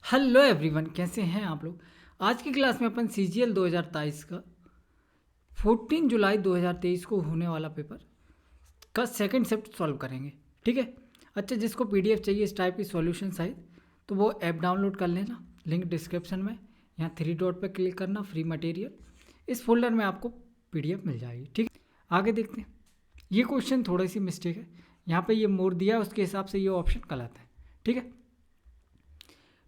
Hello everyone, कैसे हैं आप लोग। आज की क्लास में अपन CGL 2023 का 14 जुलाई 2023 को होने वाला पेपर का सेकंड शिफ्ट सॉल्व करेंगे। ठीक है। अच्छा, जिसको PDF चाहिए इस टाइप की सॉल्यूशन सहित, तो वो ऐप डाउनलोड कर लेना, लिंक डिस्क्रिप्शन में। यहाँ 3 डॉट पर क्लिक करना, फ्री मटेरियल, इस फोल्डर में आपको PDF मिल जाएगी। ठीक है, आगे देखते हैं। ये क्वेश्चन थोड़ी सी मिस्टेक है, यहाँ पे ये मोड़ दिया, उसके हिसाब से ये ऑप्शन गलत है। ठीक है।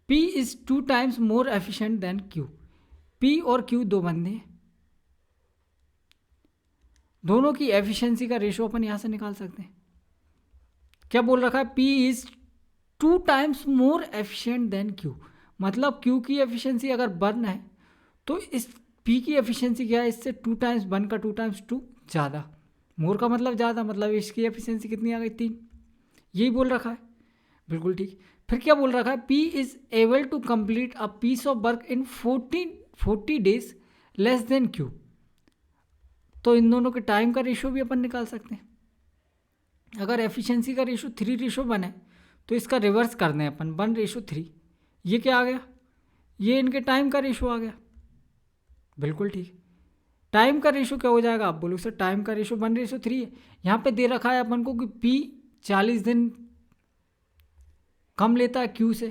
P is 2 times more efficient then Q। P और Q दो बंदे हैं, दोनों की एफिशिएंसी का रेशो अपन यहां से निकाल सकते हैं। क्या बोल रखा है? P is 2 times more efficient then Q, मतलब Q की एफिशिएंसी अगर 1 है तो इस P की एफिशिएंसी क्या है? इससे 2 टाइम्स 1 का 2 टाइम्स 2 ज़्यादा। मोर का मतलब ज़्यादा, मतलब इसकी एफिशिएंसी कितनी आ गई? 3। यही बोल रखा है, बिल्कुल ठीक। फिर क्या बोल रखा है? P is able to complete a piece of work in 40 days less than Q। तो इन दोनों के टाइम का रेशो भी अपन निकाल सकते हैं। अगर एफिशिएंसी का रेशो 3:1 है तो इसका रिवर्स कर दें अपन, 1:3। ये क्या आ गया? ये इनके टाइम का रेशो आ गया, बिल्कुल ठीक। टाइम का रेशो क्या हो जाएगा? आप बोलो सर टाइम का रेशो 1:3 है। यहाँ पे दे रखा है अपन को कि P 40 दिन कम लेता है Q से।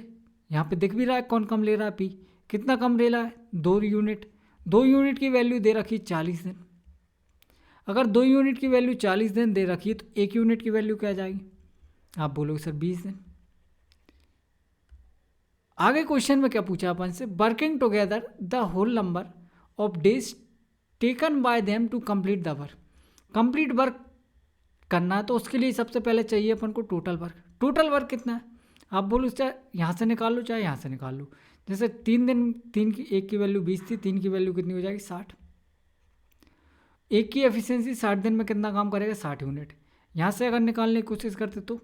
यहाँ पे दिख भी रहा है कौन कम ले रहा है। P कितना कम ले रहा है? 2 यूनिट। 2 यूनिट की वैल्यू दे रखी 40 दिन। अगर 2 यूनिट की वैल्यू 40 दिन दे रखी है तो 1 यूनिट की वैल्यू क्या आ जाएगी? आप बोलोगे सर 20 दिन। आगे क्वेश्चन में क्या पूछा अपन से? Working together the whole number of days taken by them to complete the work. Complete work करना है तो उसके लिए सबसे पहले चाहिए अपन को टोटल वर्क। टोटल वर्क कितना है? आप बोलो चाहे यहाँ से निकाल लो चाहे यहाँ से निकाल लो। जैसे 3 दिन, 3 की 1 की वैल्यू 20 थी, 3 की वैल्यू कितनी हो जाएगी? 60। एक की एफिशिएंसी 60 दिन में कितना काम करेगा? 60 यूनिट। यहाँ से अगर निकालने की कोशिश करते तो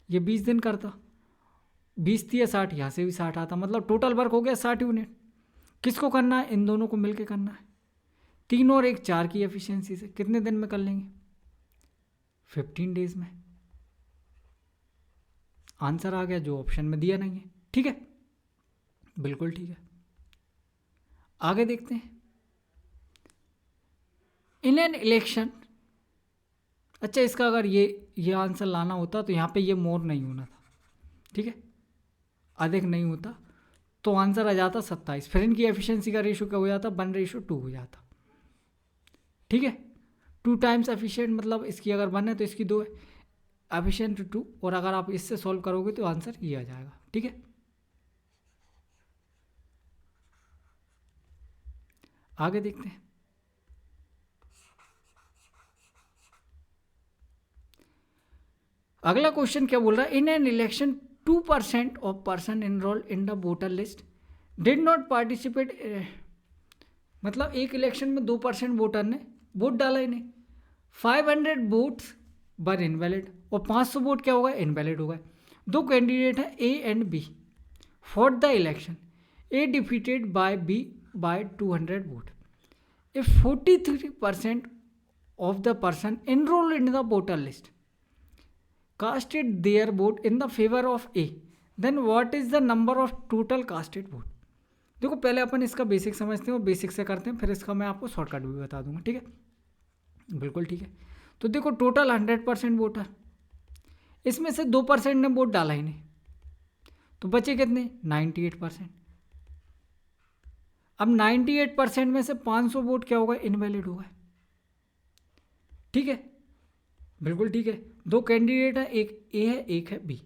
ये 20 दिन करता। 20 थी या 60, यहाँ से भी 60 आता, मतलब टोटल वर्क हो गया 60 यूनिट। किसको करना है? इन दोनों को मिलकर करना है। 3 और 1 4 की एफिशिएंसी से कितने दिन में कर लेंगे? 15 डेज में। आंसर आ गया जो ऑप्शन में दिया नहीं है। ठीक है, बिल्कुल ठीक है। आगे देखते हैं। इन एन इलेक्शन, अच्छा इसका अगर ये आंसर लाना होता तो यहाँ पे ये मोर नहीं होना था। ठीक है, अधिक नहीं होता तो आंसर आ जाता 27। फिर इनकी एफिशिएंसी का रेशो क्या हो जाता? 1:2 हो जाता। ठीक है, 2 टाइम्स एफिशिएंट, मतलब इसकी अगर 1 है तो इसकी 2 है, एफिशिएंट 2। और अगर आप इससे सॉल्व करोगे तो आंसर ये आ जाएगा। ठीक है, आगे देखते हैं। अगला क्वेश्चन क्या बोल रहा है? In an election 2% of person enrolled in the voter list did not participate. मतलब एक इलेक्शन में 2% वोटर ने वोट डाला ही नहीं। 500 वोट्स वर इनवैलिड, और 500 वोट क्या होगा? इनवैलिड होगा। दो कैंडिडेट हैं A and B for the election. A defeated by B by 200 vote. If 43% of the person enrolled in the voter list casted their vote in the favor of A, then what is the number of total casted vote? देखो पहले अपन इसका basic समझते हैं और basic से करते हैं, फिर इसका मैं आपको शॉर्टकट भी बता दूंगा। ठीक है, बिल्कुल ठीक है। तो देखो टोटल 100% वोटर, इसमें से 2% ने वोट डाला ही नहीं, तो बचे कितने? 98%। अब 98% में से 500 वोट क्या होगा? इनवैलिड होगा। ठीक है, बिल्कुल ठीक है। दो कैंडिडेट है, एक ए है एक है बी,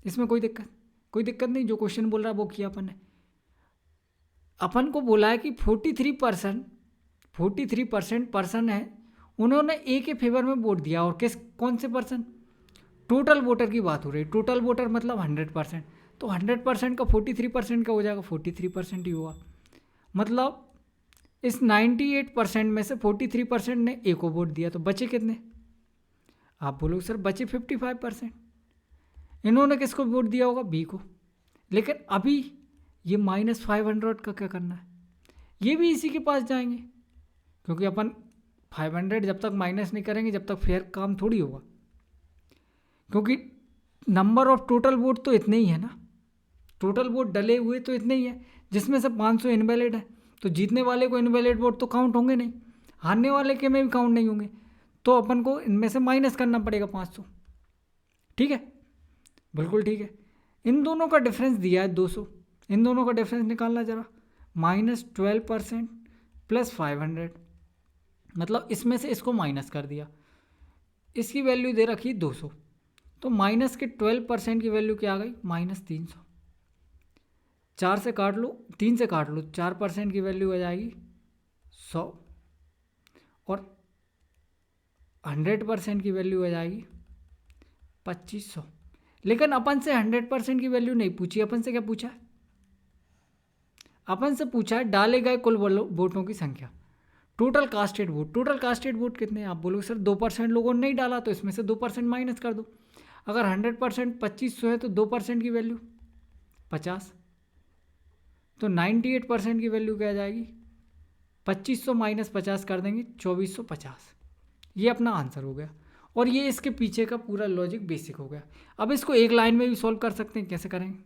इसमें कोई दिक्कत नहीं। जो क्वेश्चन बोल रहा है वो किया अपन ने। अपन को बोला है कि 43% पर्सन है, उन्होंने ए के फेवर में वोट दिया। और कौन से पर्सन? टोटल वोटर की बात हो रही है। टोटल वोटर मतलब 100%, तो 100% का 43% का हो जाएगा, 43% ही होगा। मतलब इस 98% में से 43% ने ए को वोट दिया, तो बचे कितने? आप बोलोगे सर बचे 55%। इन्होंने किसको वोट दिया होगा? बी को। लेकिन अभी ये -500 का क्या करना है? ये भी इसी के पास जाएंगे, क्योंकि अपन 500 जब तक माइनस नहीं करेंगे जब तक फेयर काम थोड़ी होगा, क्योंकि नंबर ऑफ टोटल वोट तो इतने ही है ना। टोटल वोट डले हुए तो इतने ही है, जिसमें से 500 इनवैलिड है, तो जीतने वाले को इनवैलिड वोट तो काउंट होंगे नहीं, हारने वाले के में भी काउंट नहीं होंगे, तो अपन को इनमें से माइनस करना पड़ेगा 500। ठीक है, बिल्कुल ठीक है। इन दोनों का डिफरेंस दिया है 200, इन दोनों का डिफरेंस निकालना जरा, -12% + 500, मतलब इसमें से इसको माइनस कर दिया, इसकी वैल्यू दे रखी 200, तो माइनस के 12% की वैल्यू क्या आ गई, -300। 4 से काट लो, 3 से काट लो, 4% की वैल्यू आ जाएगी 100, और 100% की वैल्यू आ जाएगी 2500। लेकिन अपन से 100% की वैल्यू नहीं पूछी, अपन से क्या पूछा है, अपन से पूछा है डाले गए कुल वोटों की संख्या, total casted vote. Total casted vote कितने हैं, आप बोलोगे सर 2% लोगों ने नहीं डाला, तो इसमें से 2% माइनस कर दो। अगर 100% 2500 है तो 2% की वैल्यू 50, तो 98% की वैल्यू क्या आ जाएगी, 2500 माइनस 50 कर देंगे 2450। ये अपना आंसर हो गया, और ये इसके पीछे का पूरा लॉजिक बेसिक हो गया। अब इसको एक लाइन में भी सॉल्व कर सकते हैं, कैसे करेंगे,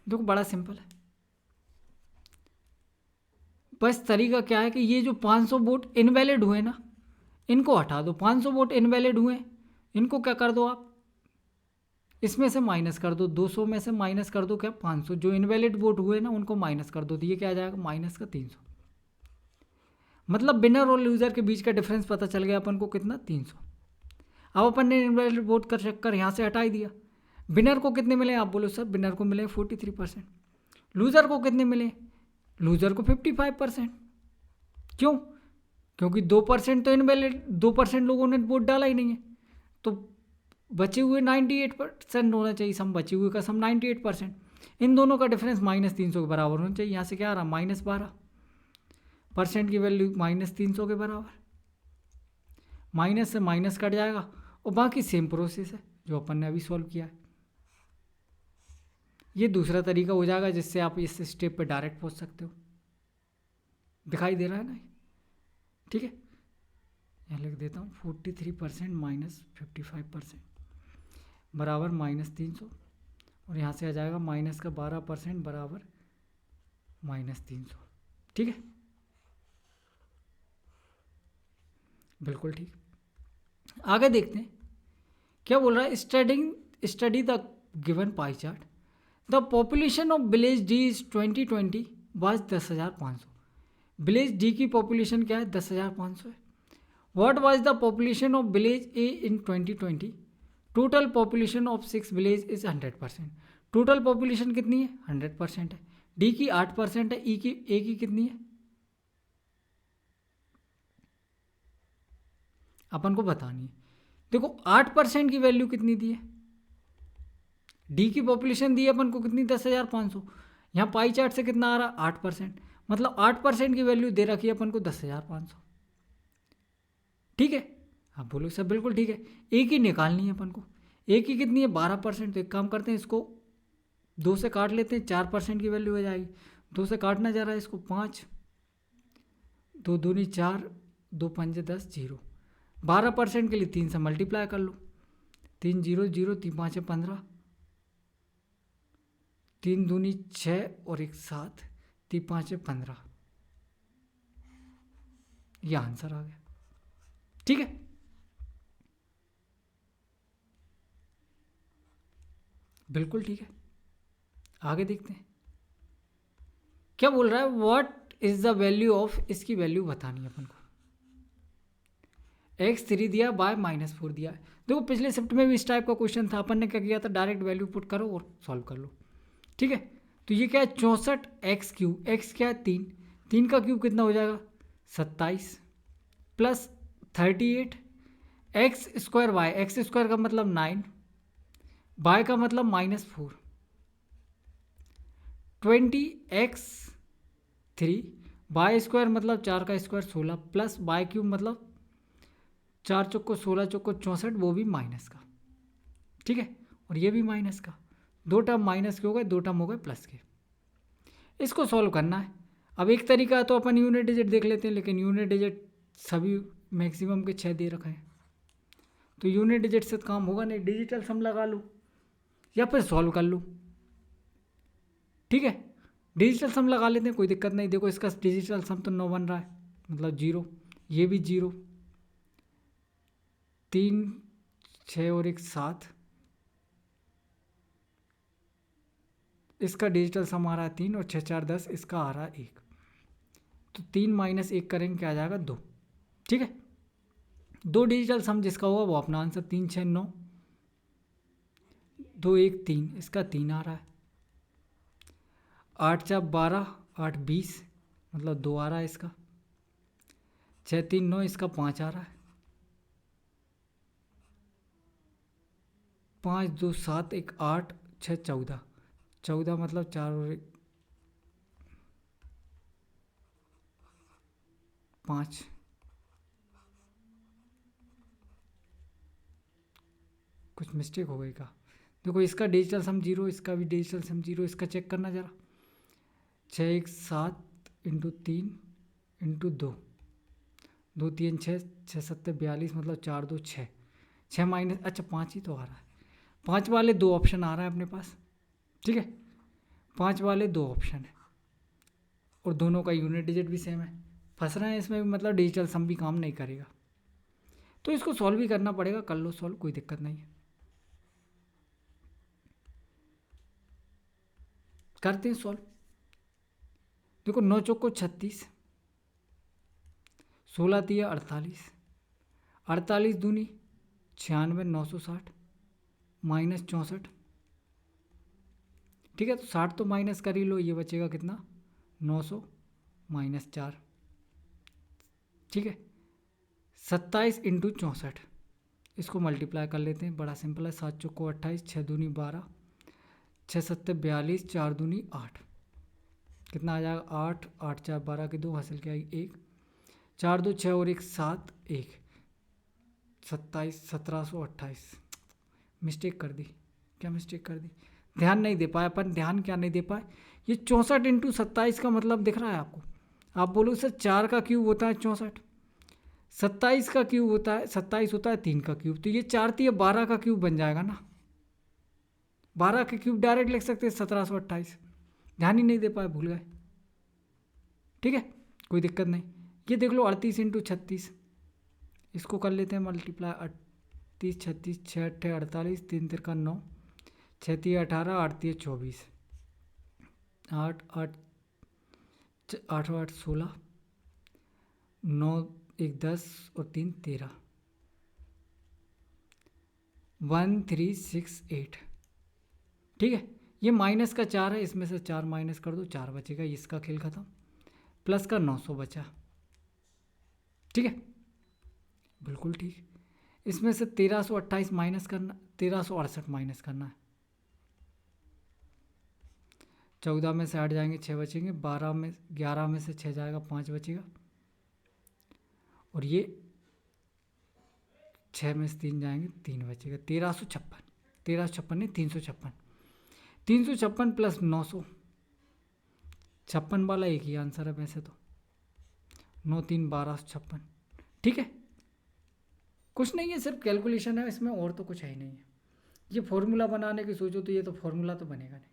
देखो बड़ा सिंपल है। बस तरीका क्या है कि ये जो 500 वोट इनवैलिड हुए ना, इनको हटा दो। 500 वोट इनवैलिड हुए, इनको क्या कर दो आप, इसमें से माइनस कर दो, 200 में से माइनस कर दो क्या, 500। जो इनवैलिड वोट हुए ना उनको माइनस कर दो, तो ये क्या आ जाएगा, -300। मतलब विनर और लूजर के बीच का डिफरेंस पता चल गया अपन को कितना, 300। अब अपन ने इनवैलिड वोट कर चक्कर यहाँ से हटाई दिया। विनर को कितने मिले, आप बोलो सर विनर को मिले 43%, लूजर को कितने मिले, लूजर को 55%। क्यों, क्योंकि 2% तो इनवैलिड, 2% लोगों ने वोट डाला ही नहीं है, तो बचे हुए 98% होना चाहिए, सम बचे हुए का सम 98%। इन दोनों का डिफरेंस -300 के बराबर होना चाहिए। यहाँ से क्या आ रहा, -12% की वैल्यू -300 के बराबर, माइनस से माइनस कट जाएगा, और बाकी सेम प्रोसेस है जो अपन ने अभी सॉल्व किया है। ये दूसरा तरीका हो जाएगा जिससे आप इस स्टेप पे डायरेक्ट पहुंच सकते हो। दिखाई दे रहा है ना, ठीक है, यहाँ लिख देता हूँ 43% -55% बराबर -300, और यहाँ से आ जाएगा माइनस का 12% बराबर -300। ठीक है, बिल्कुल ठीक। आगे देखते हैं क्या बोल रहा है, study the given pie chart, the population of village D is 2020 was 10,500। Village D की पॉपुलेशन क्या है, 10,500 है। What was the population of village A in 2020, total population of 6 village is 100%। Total population कितनी है, 100% है। डी की 8% है, ए की कितनी है, अपन को बतानी है। देखो 8% की वैल्यू कितनी दी है, डी की पॉपुलेशन दी है अपन को कितनी, 10,500। यहाँ पाई चार्ट से कितना आ रहा, 8%, मतलब 8% की वैल्यू दे रखी है अपन को 10,500। ठीक है, आप बोलो सर बिल्कुल ठीक है। ए की निकालनी है अपन को, ए की कितनी है, 12%। तो एक काम करते हैं, इसको 2 से काट लेते हैं, 4% की वैल्यू हो जाएगी। 2 से काटना जा रहा है इसको, 5, 2 दूनी 4, 2 पंजे 10, 0। 12% के लिए 3 से मल्टीप्लाई कर लो, 3 0 0, 3 5 15, 3 दूनी 6 और 1 7, 3 5 15। यह आंसर आ गया। ठीक है, बिल्कुल ठीक है। आगे देखते हैं क्या बोल रहा है, what is the value of, इसकी वैल्यू बतानी है अपन को। x3 दिया बाय -4 दिया है। देखो पिछले शिफ्ट में भी इस टाइप का क्वेश्चन था, अपन ने क्या किया था, डायरेक्ट वैल्यू पुट करो और सॉल्व कर लो। ठीक है, तो ये क्या है, 64x3, x क्या है 3, 3 का क्यूब कितना हो जाएगा, 27 + 38 x² y, x² का मतलब 9, y का मतलब -4, 20x3, y² मतलब 4 का स्क्वायर 16 प्लस y³ मतलब 4 चौको 16 चौको 64, वो भी माइनस का। ठीक है, और ये भी माइनस का, 2 टर्म माइनस के हो गए, 2 टर्म हो गए प्लस के। इसको सॉल्व करना है। अब एक तरीका है तो अपन यूनिट डिजिट देख लेते हैं, लेकिन यूनिट डिजिट सभी मैक्सिमम के 6 दे रखे हैं, तो यूनिट डिजिट से काम होगा नहीं। डिजिटल सम लगा लो या फिर सॉल्व कर लो। ठीक है, डिजिटल सम लगा लेते हैं, कोई दिक्कत नहीं। देखो इसका डिजिटल सम तो 9 बन रहा है, मतलब 0, ये भी 0, 3 6 और 1 7, इसका डिजिटल सम आ रहा है 3 और 6 4 10, इसका आ रहा है 1। तो 3 माइनस 1 करेंगे क्या आ जाएगा 2। ठीक है, 2 डिजिटल सम जिसका होगा वो अपना आंसर। 3 6 9, 2 1 3, इसका 3 आ रहा है। 8 4 12, 8 20, मतलब 2 आ रहा है इसका। 6 3 9, इसका 5 आ रहा है। 5 2 7 1 8, 6 14, 14 मतलब 4 और 1 5, कुछ मिस्टेक हो गई का। देखो इसका डिजिटल सम 0, इसका भी डिजिटल सम 0, इसका चेक करना जरा। 6 1 7 इंटू 3 इंटू 2, 2 3 6, 6 7 42, मतलब 4 2 6, 6 माइनस, अच्छा 5 ही तो आ रहा है। 5 वाले 2 ऑप्शन आ रहा है अपने पास। ठीक है, 5 वाले 2 ऑप्शन है और दोनों का यूनिट डिजिट भी सेम है। फंस रहे हैं इसमें भी, मतलब डिजिटल सम भी काम नहीं करेगा। तो इसको सॉल्व भी करना पड़ेगा, कर लो सॉल्व, कोई दिक्कत नहीं है। करते हैं सॉल्व। देखो 9 चौक को 36, 16 तिया 48, 48 दूनी 96, 960 माइनस 64। ठीक है, तो 60 तो माइनस कर ही लो, ये बचेगा कितना 900 माइनस 4। ठीक है, 27 इंटू 64, इसको मल्टीप्लाई कर लेते हैं, बड़ा सिंपल है। 7 चौक को 28, 6 दूनी 12, 6 7 42, 4 दूनी 8, कितना आ जाएगा 8, 8 4 12 के 2 हासिल क्या 1, 4 2 6 और 1 7 1, 27 1728। मिस्टेक कर दी, क्या मिस्टेक कर दी, ध्यान नहीं दे पाए अपन। ध्यान क्या नहीं दे पाए, ये 64 इंटू 27 का मतलब दिख रहा है आपको। आप बोलो सर 4 का क्यूब होता है 64, 27 का क्यूब होता है 27 होता है 3 का क्यूब, तो ये 4 3 12 का क्यूब बन जाएगा ना। 12 का क्यूब डायरेक्ट लिख सकते हैं 1728। ध्यान ही नहीं दे पाए, भूल गए। ठीक है, कोई दिक्कत नहीं। ये देख लो 38 इंटू 36, इसको कर लेते हैं मल्टीप्लाई। 38 36, 6 8 48, 3 3 9, 6 3 18, 8 3 24, 8 8 8 8 16, 9 1 10 और 3 13, 1 3 6 8। ठीक है, ये माइनस का 4 है, इसमें से 4 माइनस कर दो, 4 बचेगा, इसका खेल खत्म। प्लस का 900 बचा। ठीक है, बिल्कुल ठीक। इसमें से 1328 माइनस करना, 1368 माइनस करना है। 14 में से 8 जाएंगे, 6 बचेंगे। 11 में से 6 जाएगा, 5 बचेगा। और ये 6 में से 3 जाएंगे, 3 बचेगा। 1356, 1356 नहीं 356, 356 प्लस 900, 56 वाला एक ही आंसर है वैसे तो। 9 3 1256। ठीक है, कुछ नहीं है, सिर्फ कैलकुलेशन है इसमें, और तो कुछ है ही नहीं है। ये फॉर्मूला बनाने की सोचो तो ये तो फॉर्मूला तो बनेगा नहीं।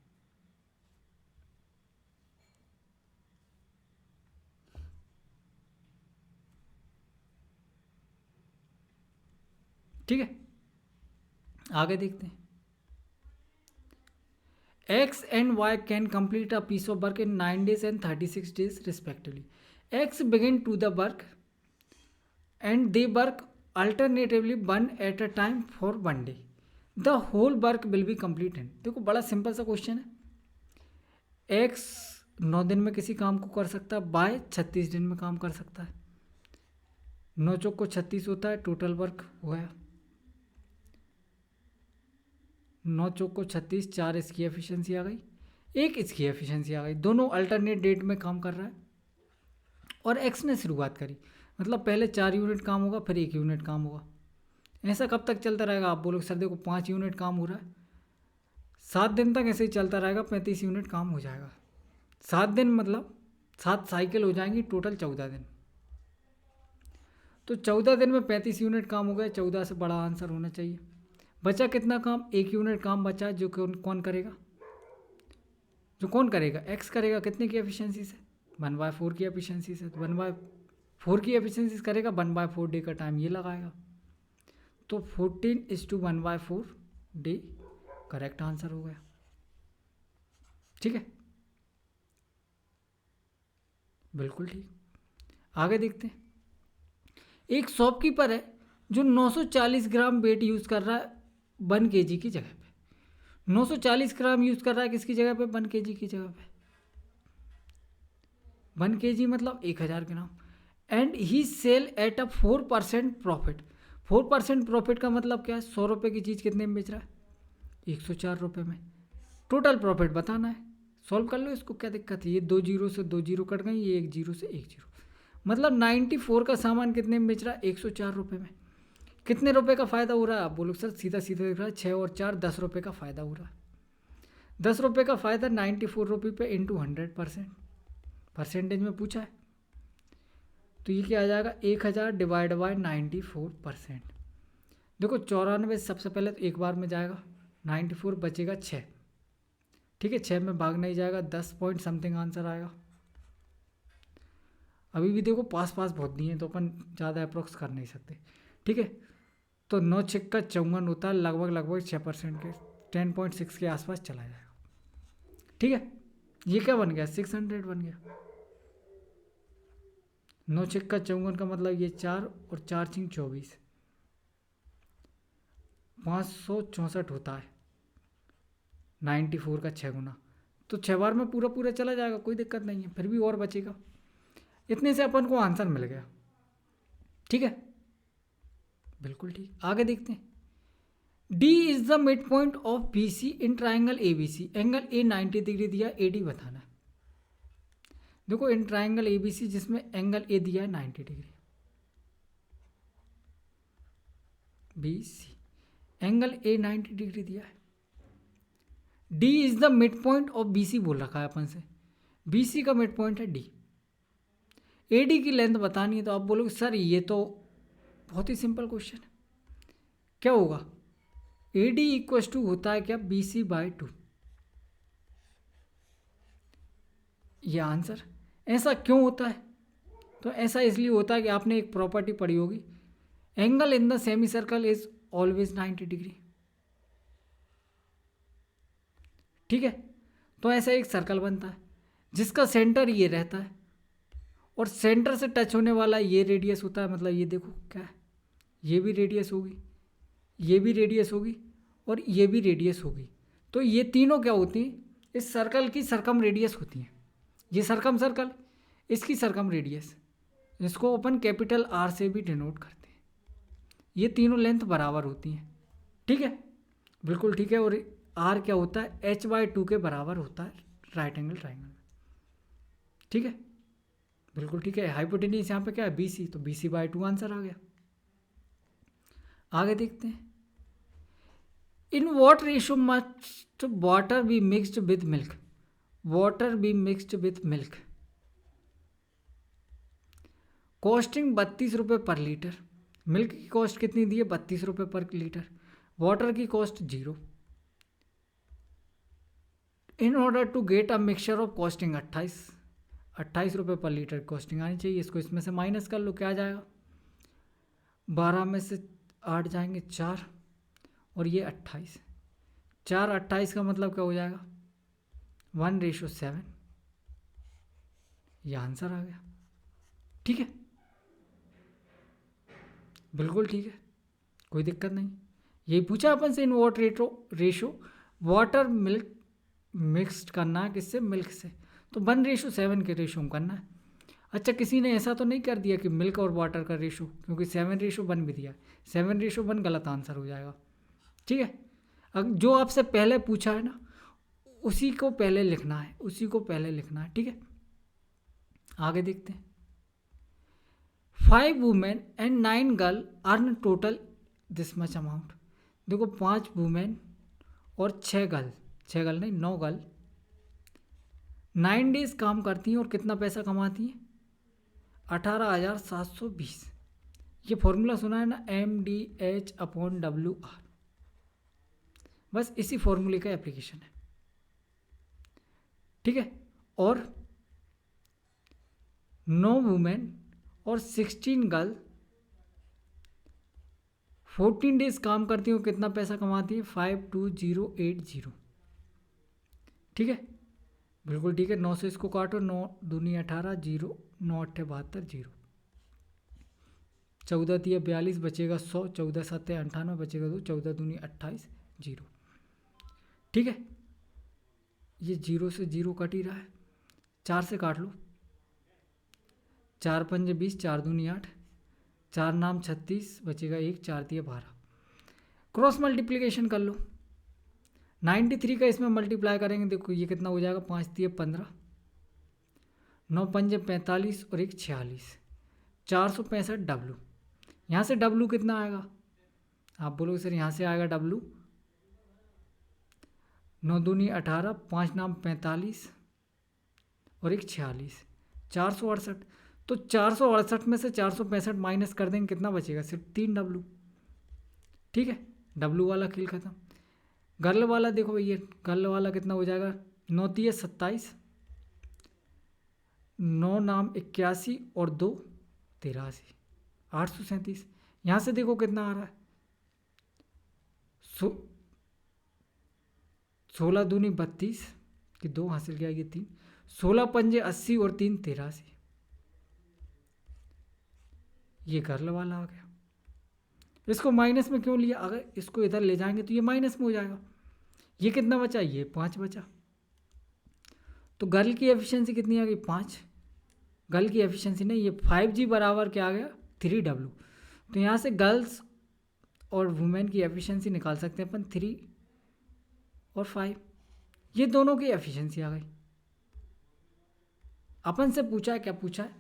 ठीक है, आगे देखते हैं। X and Y can complete a piece of work in 9 days and 36 days respectively. X begin to the work and they work alternatively one at a time for 1 day. The whole work will be complete in, देखो बड़ा simple सा question है। X 9 दिन में किसी काम को कर सकता है, Y 36 दिन में काम कर सकता है। 9 चौक को 36 होता है, टोटल वर्क हुआ है 9 चौक को 36, 4 इसकी एफिशिएंसी आ गई, 1 इसकी एफिशिएंसी आ गई। दोनों अल्टरनेट डेट में काम कर रहा है और एक्स ने शुरुआत करी, मतलब पहले 4 यूनिट काम होगा, फिर 1 यूनिट काम होगा। ऐसा कब तक चलता रहेगा? आप बोलोगे सर देखो 5 यूनिट काम हो रहा है, 7 दिन तक ऐसे ही चलता रहेगा, 35 यूनिट काम हो जाएगा। 7 दिन मतलब 7 साइकिल हो जाएंगी, टोटल 14 दिन। तो 14 दिन में 35 यूनिट काम हो गए, 14 से बड़ा आंसर होना चाहिए। बचा कितना काम? 1 यूनिट काम बचा, जो कौन करेगा? जो कौन करेगा, एक्स करेगा कितने की एफिशिएंसी से, 1/4 की एफिशिएंसी से। तो 1/4 की एफिशिएंसी से करेगा, 1/4 डे का टाइम ये लगाएगा। तो 14:1/4 डे करेक्ट आंसर हो गया। ठीक है, बिल्कुल ठीक। आगे देखते हैं। एक शॉपकीपर है जो 940 ग्राम वेट यूज़ कर रहा है 1 kg की जगह पे। 940 ग्राम यूज़ कर रहा है किसकी जगह पे, 1 kg की जगह पे। 1 kg मतलब 1000 gram. And he sell at a 4% profit. 4% profit का मतलब क्या है, 100 रुपये की चीज़ कितने में बेच रहा है, 104 रुपये में। टोटल प्रॉफिट बताना है, सॉल्व कर लो इसको, क्या दिक्कत है। ये 2 जीरो से 2 जीरो कट गई, ये 1 जीरो से 1 जीरो, मतलब 94 का सामान कितने में बेच रहा है, 104 रुपये में। कितने रुपए का फ़ायदा हो रहा है, आप बोलो सर सीधा सीधा दिख रहा है, 6 और 4 10 रुपये का फ़ायदा हो रहा है। 10 रुपये का फ़ायदा 94 रुपये पे इंटू 100%, परसेंटेज में पूछा है। तो ये क्या आ जाएगा, 1000 डिवाइड बाई 94%। देखो 94 सबसे पहले तो एक बार में जाएगा, 94 बचेगा 6, ठीक है, 6 में भाग नहीं जाएगा, 10 पॉइंट समथिंग आंसर आएगा। अभी भी देखो पास पास बहुत दिए हैं तो अपन ज़्यादा अप्रोक्स कर नहीं सकते, ठीक है। तो 9 6 का 54 होता है, लगभग 6% के 10.6 के आसपास चला जाएगा, ठीक है। ये क्या बन गया, 600 बन गया। 9 6 का 54 का मतलब ये 4 और 4 6 24, 564 होता है 94 का 6 गुना। तो 6 बार में पूरा पूरा चला जाएगा, कोई दिक्कत नहीं है, फिर भी और बचेगा। इतने से अपन को आंसर मिल गया, ठीक है, बिल्कुल ठीक। आगे देखते हैं। D is the mid point of B C in triangle A B C. Angle A 90 degree दिया, ए डी बताना है। देखो इन ट्राइंगल ए बी सी जिसमें एंगल ए दिया है 90 degree, B C angle A 90 degree दिया है। D is the mid point of B C बोल रखा है अपन से, बी सी का मिड पॉइंट है डी। ए डी की लेंथ बतानी है, तो आप बोलोगे सर ये तो बहुत ही सिंपल क्वेश्चन है, क्या होगा, ए डी इक्वस टू होता है क्या, बी सी बाई 2। ये आंसर। ऐसा क्यों होता है, तो ऐसा इसलिए होता है कि आपने एक प्रॉपर्टी पढ़ी होगी, angle in the semi circle is always 90 degree, ठीक है। तो ऐसा एक सर्कल बनता है जिसका सेंटर ये रहता है और सेंटर से टच होने वाला ये रेडियस होता है, मतलब ये देखो क्या है, ये भी रेडियस होगी, ये भी रेडियस होगी और ये भी रेडियस होगी। तो ये तीनों क्या होती हैं, इस सर्कल की सरकम रेडियस होती हैं। ये सरकम सर्कल, इसकी सरकम रेडियस, इसको अपन कैपिटल आर से भी डिनोट करते हैं। ये तीनों लेंथ बराबर होती हैं, ठीक है, बिल्कुल ठीक है। और आर क्या होता है, h/2 के बराबर होता है राइट एंगल ट्राइंगल में, ठीक है, बिल्कुल ठीक है। हाइपोटेन्यूज यहाँ पे क्या है, BC, तो BC/2 आंसर आ गया। आगे देखते हैं। In what ratio must water be mixed with milk, water be mixed with milk. Costing 32 रुपये पर लीटर, मिल्क की कॉस्ट कितनी दी है, 32 रुपये पर लीटर, वाटर की cost 0। In order to get a mixture of costing 28 रुपये पर लीटर कॉस्टिंग आनी चाहिए। इसको इसमें से माइनस कर लो, क्या आ जाएगा, 12 में से 8 जाएंगे 4 और ये 28, 4 28 का मतलब क्या हो जाएगा, 1:7। ये आंसर आ गया, ठीक है, बिल्कुल ठीक है, कोई दिक्कत नहीं। यही पूछा अपन से, in what ratio water milk mixed करना है किससे, मिल्क से, तो 1:7 के रेशो में करना है। अच्छा किसी ने ऐसा तो नहीं कर दिया कि मिल्क और वाटर का रेशो, क्योंकि 7:1 भी दिया है, 7:1 गलत आंसर हो जाएगा, ठीक है। अब जो आपसे पहले पूछा है ना उसी को पहले लिखना है, उसी को पहले लिखना है, ठीक है। आगे देखते हैं। 5 women and 9 girl earn total this much amount. देखो 5 वुमेन और 6 गर्ल, 6 गर्ल नहीं 9 गर्ल 9 डेज काम करती हैं और कितना पैसा कमाती हैं, 18,720। ये फॉर्मूला सुना है ना, MDH/WR, बस इसी फॉर्मूले का एप्लीकेशन है। ठीक है, और 9 वुमेन और 16 गर्ल 14 डेज काम करती हूँ, कितना पैसा कमाती है? 52080। ठीक है, बिल्कुल ठीक है। 9 से इसको काटो, 9 दूनी 18, 0 9 अट्ठे 72, 0 14 दिया 42, बचेगा 100, 14 7 98, बचेगा 2, 14 दूनी 28, 0। ठीक है, ये 0 से 0 कट ही रहा है, 4 से काट लो, 4 पंजे 20, 4 दूनी 8, 4 नाम 36, बचेगा 1, 4 दिया 12। क्रॉस मल्टीप्लिकेशन कर लो, 93 का इसमें मल्टीप्लाई करेंगे, देखो ये कितना हो जाएगा? 5 दिए 15, 9 पंजे 45 और 1 46, 465 डब्लू। यहाँ से डब्लू कितना आएगा? आप बोलोगे सर यहाँ से आएगा डब्लू 9 दूनी 18, 5 नाम 45 और 1 46, 468। तो 468 में से 465 माइनस कर देंगे, कितना बचेगा? सिर्फ 3 डब्लू। ठीक है, डब्लू वाला खेल खत्म। गर्ल वाला देखो भैया, गर्ल वाला कितना हो जाएगा? 9 तिये 27, 9 नाम 81 और 2 83, 837। यहाँ से देखो कितना आ रहा है? 16 दूनी 32 कि 2 हासिल किया, ये 3, 16 पंजे 80 और 3 83। ये गर्ल वाला आ गया। इसको माइनस में क्यों लिया? अगर इसको इधर ले जाएंगे तो ये माइनस में हो जाएगा। ये कितना बचा? ये 5 बचा। तो गर्ल की एफिशिएंसी कितनी आ गई? 5। गर्ल की एफिशिएंसी नहीं, ये 5G बराबर क्या आ गया? 3W। तो यहाँ से गर्ल्स और वुमेन की एफिशिएंसी निकाल सकते हैं अपन, 3 और 5। ये दोनों की एफिशिएंसी आ गई। अपन से पूछा है, क्या पूछा है?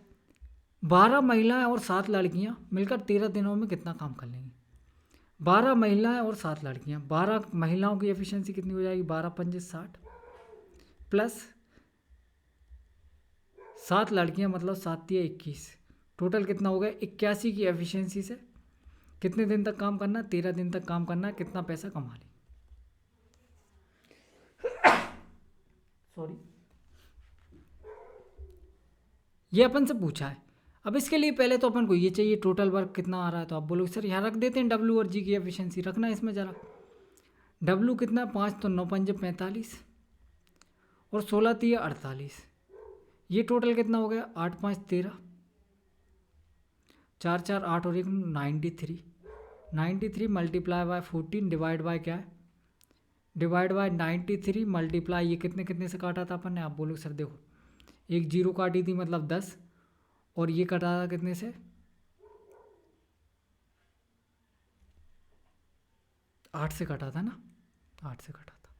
12 महिलाएं और 7 लड़कियां मिलकर 13 दिनों में कितना काम कर लेंगी? 12 महिलाएं और 7 लड़कियां, 12 महिलाओं की एफिशिएंसी कितनी हो जाएगी? 12 पंजे 60 प्लस 7 लड़कियां मतलब 7 तिया 21, टोटल कितना हो गया? 81 की एफिशिएंसी से कितने दिन तक काम करना? 13 दिन तक काम करना है। कितना पैसा कमा लेंगे? सॉरी, ये अपन से पूछा है। अब इसके लिए पहले तो अपन को ये चाहिए टोटल वर्क कितना आ रहा है। तो आप बोलोगे सर यहाँ रख देते हैं डब्ल्यू और जी की एफिशिएंसी, रखना है इसमें ज़रा। डब्ल्यू कितना? 5 तो 9 पंजे 45 और 16 तिया 48। ये टोटल कितना हो गया? 8 5 13, 4 4 8 और 1 93। 93 मल्टीप्लाई बाय 14 डिवाइड बाय क्या है? डिवाइड बाय 93 मल्टीप्लाई, ये कितने कितने से काटा था अपन ने? आप बोलोगे सर देखो, एक 0 काटी थी मतलब 10, और ये कटा था कितने से? 8 से कटा था ना, 8 से कटा था।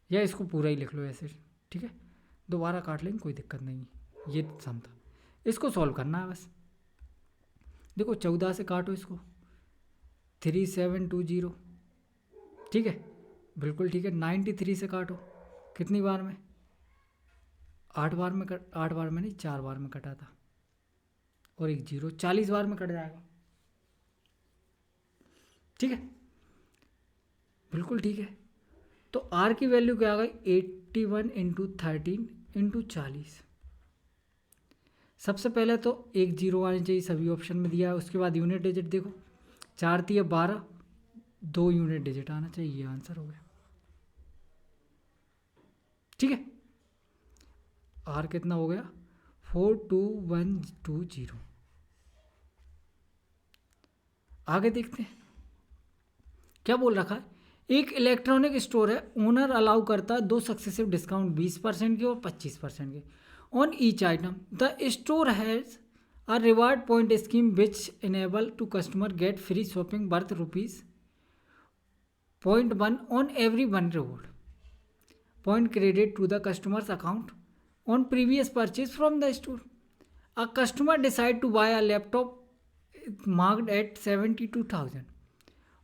या इसको पूरा ही लिख लो ऐसे, ठीक है, दोबारा काट लेंगे, कोई दिक्कत नहीं है। ये सम था, इसको सॉल्व करना है बस। देखो 14 से काटो इसको, 3720, ठीक है, बिल्कुल ठीक है। 93 से काटो, कितनी बार में? 8 बार में 8 बार में नहीं, 4 बार में कटा था, और एक 0, 40 बार में कट जाएगा। ठीक है, बिल्कुल ठीक है। तो आर की वैल्यू क्या आ गई? 81 इंटू 13 इंटू 40। सबसे पहले तो एक 0 आनी चाहिए, सभी ऑप्शन में दिया है। उसके बाद यूनिट डिजिट देखो, 4 तिया 12, 2 यूनिट डिजिट आना चाहिए, ये आंसर हो गया। ठीक है, आर कितना हो गया? 42120। आगे देखते हैं क्या बोल रखा है। एक इलेक्ट्रॉनिक स्टोर है, ओनर अलाउ करता है 2 सक्सेसिव डिस्काउंट 20% के और 25% के on each item. The store has a reward point scheme which enable to customer get free shopping worth ₹0.1 on every 1 reward point credit to the customer's account on previous purchase from the store. A customer decide to buy a laptop marked at 72,000.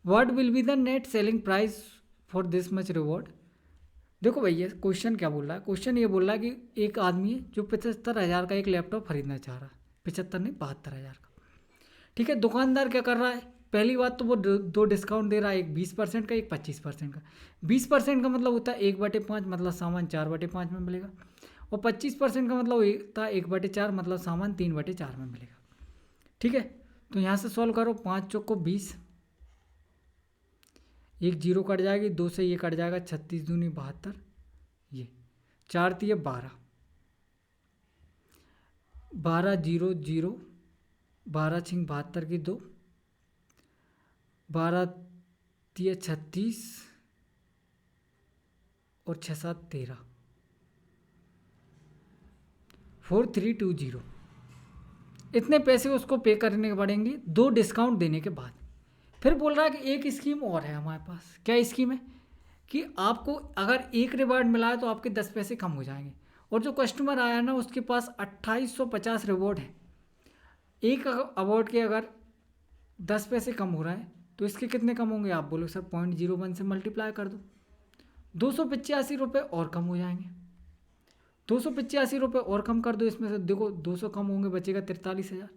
What will be the net selling price for this much reward? देखो भैया question क्या बोल रहा है। Question ये बोल रहा है कि एक आदमी है जो 75,000 का एक लैपटॉप खरीदना चाह रहा है, 75 नहीं 72,000 का। ठीक है, दुकानदार क्या कर रहा है? पहली बात तो वो दो डिस्काउंट दे रहा है, एक 20% का, एक 25% का। 20% का मतलब होता है 1/5, मतलब सामान 4/5 में मिलेगा। और 25% का मतलब होता है 1/4, मतलब सामान 3/4 में मिलेगा। ठीक है, तो यहाँ से सॉल्व करो। 5 चौक को 20, एक जीरो कट जाएगी, 2 से ये कट जाएगा, 36 दूनी 72, ये 4 तिये 12, 12 0 0, 12 छिंग 72 की 2, 12 तिये 36 और 6 7 13, 4320। इतने पैसे उसको पे करने पड़ेंगे 2 डिस्काउंट देने के बाद। फिर बोल रहा है कि एक स्कीम और है हमारे पास। क्या स्कीम है? कि आपको अगर एक रिवार्ड मिला है तो आपके 10 पैसे कम हो जाएंगे। और जो कस्टमर आया ना उसके पास 2850 रिवॉर्ड है। एक अवार्ड के अगर 10 पैसे कम हो रहा है तो इसके कितने कम होंगे? आप बोलो सर 0.01 से मल्टीप्लाई कर दो, 285 रुपये और कम हो जाएंगे। 285 रुपये और कम कर दो, इसमें से देखो 200 कम होंगे, बचेगा 43,000।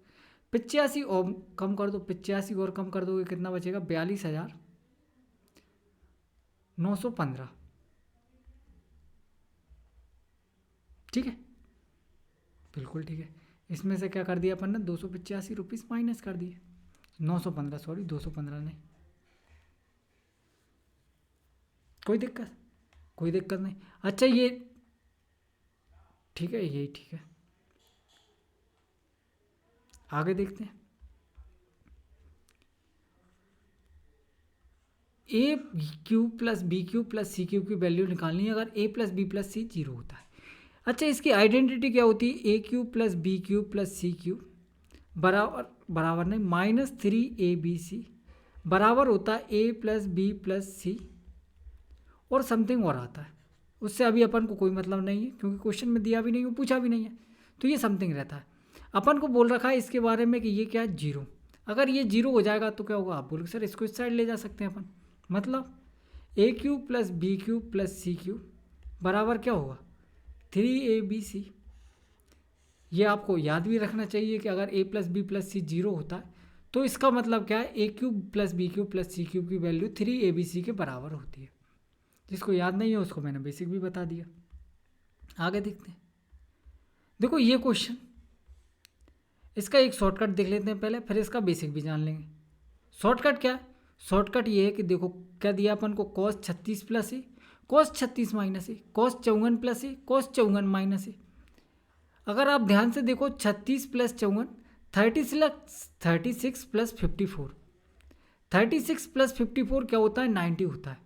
85 और कम कर दो, 85 और कम कर दोगे कितना बचेगा? 42,915। ठीक है, बिल्कुल ठीक है। इसमें से क्या कर दिया अपन ने? 285 रुपीज़ माइनस कर दिए, 915, सॉरी 215 नहीं। कोई दिक्कत? कोई दिक्कत नहीं। अच्छा ये ठीक है, यही ठीक है। आगे देखते हैं। A cube plus B cube plus C cube की वैल्यू निकालनी है अगर A plus B plus C 0 होता है। अच्छा, इसकी आइडेंटिटी क्या होती है? A cube plus B cube plus C cube बराबर नहीं -3abc बराबर होता है A plus B plus C और समथिंग और आता है। उससे अभी अपन को कोई मतलब नहीं है क्योंकि क्वेश्चन में दिया भी नहीं है, पूछा भी नहीं है, तो ये समथिंग रहता है। अपन को बोल रखा है इसके बारे में कि ये क्या है? 0। अगर ये 0 हो जाएगा तो क्या होगा? आप बोलोगे सर इसको इस साइड ले जा सकते हैं अपन। मतलब A cube plus B cube plus C cube बराबर क्या होगा? 3abc। ये आपको याद भी रखना चाहिए कि अगर A plus B plus C 0 होता है तो इसका मतलब क्या है? A cube plus B cube plus C cube की वैल्यू 3abc के बराबर होती है। जिसको याद नहीं है उसको मैंने बेसिक भी बता दिया। आगे देखते हैं। देखो ये क्वेश्चन, इसका एक शॉर्टकट देख लेते हैं पहले, फिर इसका बेसिक भी जान लेंगे। शॉर्टकट क्या है? शॉर्टकट ये है कि देखो क्या दिया अपन को? cos 36 प्लस ए, cos 36 माइनस ए, cos 54 प्लस ए, cos 54 माइनस ए। अगर आप ध्यान से देखो 36 प्लस 54 36 प्लस 54, 36 प्लस 54 क्या होता है? 90 होता है।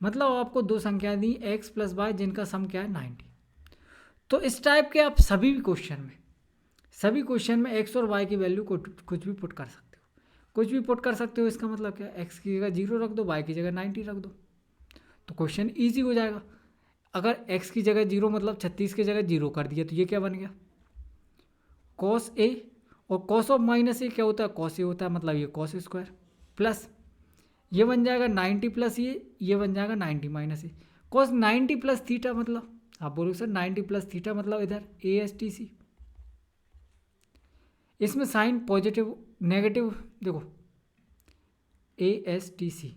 मतलब आपको दो संख्या दी x प्लस वाई जिनका सम क्या है? 90। तो इस टाइप के आप सभी क्वेश्चन में x और y की वैल्यू को कुछ भी पुट कर सकते हो, कुछ भी पुट कर सकते हो। इसका मतलब क्या है? x की जगह 0 रख दो, y की जगह 90 रख दो, तो क्वेश्चन ईजी हो जाएगा। अगर x की जगह 0 मतलब 36 की जगह 0 कर दिया तो ये क्या बन गया? cos a, और cos ऑफ माइनस ए क्या होता है? cos a होता है, मतलब ये cos स्क्वायर प्लस ये बन जाएगा 90 प्लस ये बन जाएगा 90 माइनस ए, cos 90 प्लस थीटा। मतलब आप बोलो सर 90 प्लस थीटा मतलब इधर ASTC। इसमें साइन पॉजिटिव नेगेटिव देखो ASTC,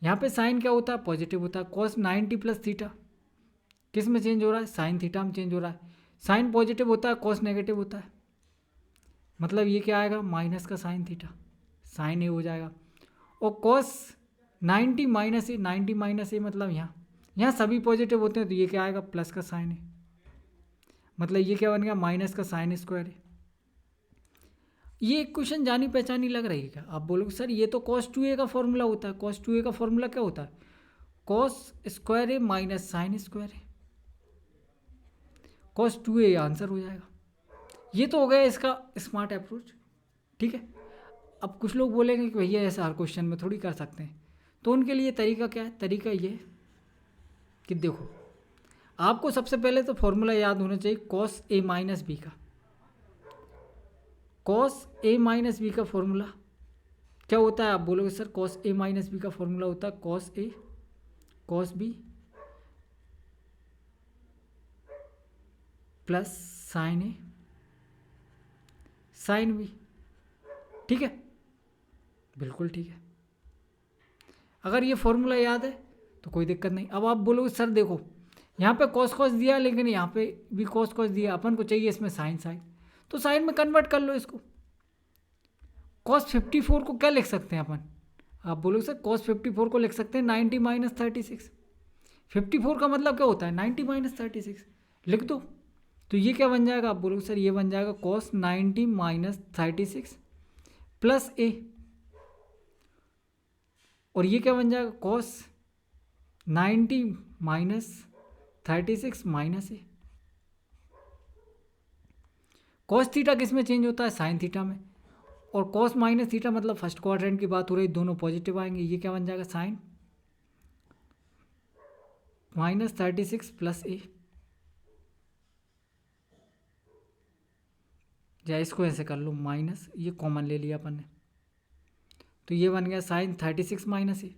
यहाँ पे साइन क्या होता है? पॉजिटिव होता है। cos 90 प्लस थीटा किस में चेंज हो रहा है? साइन थीटा में चेंज हो रहा है। साइन पॉजिटिव होता है, cos नेगेटिव होता है, मतलब ये क्या आएगा? माइनस का साइन थीटा, साइन ए हो जाएगा। और cos 90 माइनस ए, 90 माइनस ए मतलब यहाँ सभी पॉजिटिव होते हैं तो ये क्या आएगा? प्लस का साइन है, मतलब ये क्या बन गया? माइनस का साइन स्क्वायर है। ये क्वेश्चन जानी पहचानी लग रही है क्या? आप बोलोगे सर ये तो cos 2a का फॉर्मूला होता है। cos 2a का फॉर्मूला क्या होता है? cos स्क्वायर ए माइनस साइन स्क्वायर है, cos 2a आंसर हो जाएगा। ये तो हो गया इसका स्मार्ट अप्रोच। ठीक है, अब कुछ लोग बोलेंगे कि भैया ऐसा हर क्वेश्चन में थोड़ी कर सकते हैं, तो उनके लिए तरीका क्या है? तरीका ये है कि देखो आपको सबसे पहले तो फॉर्मूला याद होना चाहिए cos a माइनस बी का। cos a माइनस बी का फॉर्मूला क्या होता है? आप बोलोगे sir cos a minus B का फॉर्मूला होता है cos a cos b plus sine A sine B. ठीक है, बिल्कुल ठीक है। अगर ये फॉर्मूला याद है तो कोई दिक्कत नहीं। अब आप बोलोगे सर देखो यहाँ पे कॉस कॉस दिया लेकिन यहाँ पे भी कॉस कॉस दिया, अपन को चाहिए इसमें साइन साइन, तो साइन में कन्वर्ट कर लो इसको। कॉस 54 को क्या लिख सकते हैं अपन? आप बोलोगे सर कॉस 54 को लिख सकते हैं 90 माइनस 36। 54 का मतलब क्या होता है? 90 माइनस 36 लिख दो। तो ये क्या बन जाएगा? आप बोलोगे सर ये बन जाएगा कॉस 90 माइनस 36 प्लस ए, और ये क्या बन जाएगा? कॉस 90 माइनस 36 माइनस ए। कॉस थीटा किस में चेंज होता है? साइन थीटा में। और कॉस माइनस थीटा मतलब फर्स्ट क्वाड्रेंट की बात हो रही, दोनों पॉजिटिव आएंगे। ये क्या बन जाएगा? साइन माइनस 36 प्लस ए, या इसको ऐसे कर लो माइनस, ये कॉमन ले लिया अपन ने, तो ये बन गया साइन 36 माइनस ए।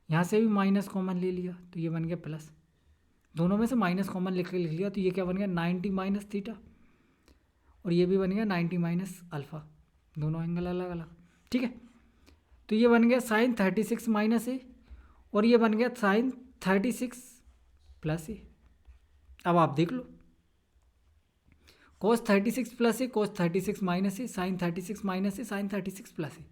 यहाँ से भी माइनस कॉमन ले लिया तो ये बन गया प्लस, दोनों में से माइनस कॉमन लिख लिया तो ये क्या बन गया? 90 माइनस थीटा, और ये भी बन गया 90 माइनस अल्फ़ा, दोनों एंगल अलग अलग। ठीक है, तो ये बन गया साइन 36 माइनस ए, और ये बन गया साइन 36 प्लस ए। अब आप देख लो cos 36 प्लस ए, cos 36 माइनस ए, साइन 36 माइनस ए, साइन 36 प्लस ए।